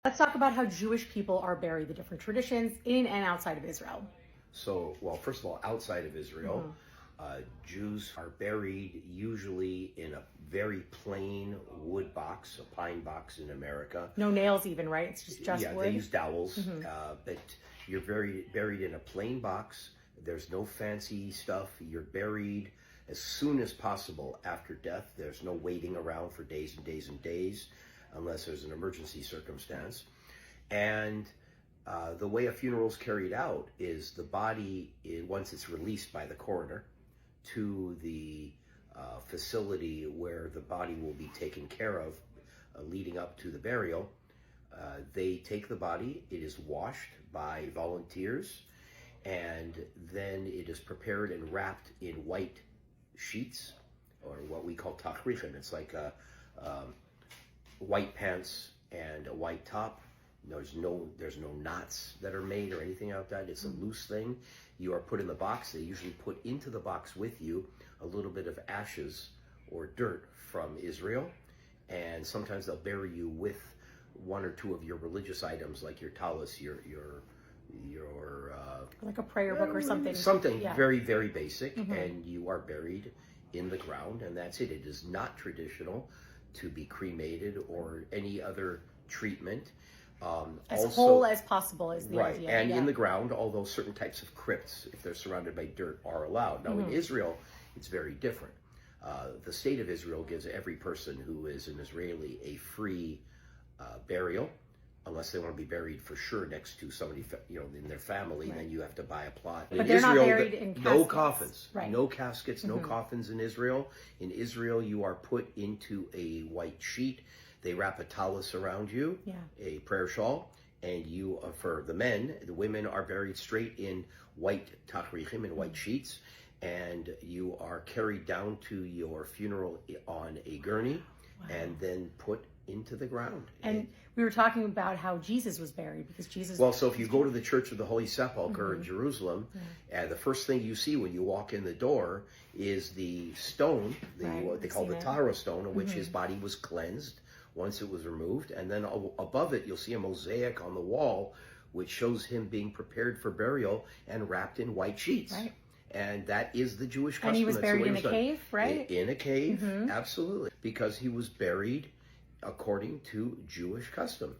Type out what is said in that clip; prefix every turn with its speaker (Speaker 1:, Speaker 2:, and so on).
Speaker 1: Let's talk about how Jewish people are buried, the different traditions in and outside of Israel.
Speaker 2: So, well, first of all, outside of Israel, Jews are buried usually in a very plain wood box, a pine box in America.
Speaker 1: No nails even, right? It's just
Speaker 2: Yeah,
Speaker 1: wood.
Speaker 2: they use dowels, but you're buried in a plain box. There's no fancy stuff. You're buried as soon as possible after death. There's no waiting around for days and days and days unless there's an emergency circumstance. And the way a funeral is carried out is the body, once it's released by the coroner to the facility where the body will be taken care of leading up to the burial, they take the body, it is washed by volunteers, and then it is prepared and wrapped in white sheets, or what we call tachrichim. It's like white pants and a white top. There's no knots that are made or anything like that. It's a loose thing. You are put in the box. They usually put into the box with you a little bit of ashes or dirt from Israel, and sometimes they'll bury you with one or two of your religious items, like your tallis, your
Speaker 1: like a prayer book or something.
Speaker 2: Something
Speaker 1: Yeah.
Speaker 2: very, very basic, and you are buried in the ground, and that's it. It is not traditional to be cremated or any other treatment.
Speaker 1: As whole as possible is the
Speaker 2: Right,
Speaker 1: idea.
Speaker 2: and
Speaker 1: yeah.
Speaker 2: in the ground, although certain types of crypts, if they're surrounded by dirt, are allowed. Now in Israel, it's very different. The state of Israel gives every person who is an Israeli a free burial, unless they want to be buried for sure next to somebody, in their family. Right. Then you have to buy a plot.
Speaker 1: But they're not buried in caskets.
Speaker 2: No coffins,
Speaker 1: right.
Speaker 2: No caskets, no coffins in Israel. In Israel, you are put into a white sheet. They wrap a tallis around you, a prayer shawl, and you, for the men, the women are buried straight in white tachrichim, in white sheets, and you are carried down to your funeral on a gurney, and then put into the ground.
Speaker 1: And we were talking about how Jesus was buried, because Jesus...
Speaker 2: Well, so if you go to the Church of the Holy Sepulchre in Jerusalem, the first thing you see when you walk in the door is the stone, what they call the Tahara stone, in which his body was cleansed once it was removed, and then above it you'll see a mosaic on the wall which shows him being prepared for burial and wrapped in white sheets.
Speaker 1: Right.
Speaker 2: And that is the Jewish custom.
Speaker 1: And he was buried in a cave, right?
Speaker 2: In a cave, absolutely, because he was buried according to Jewish custom.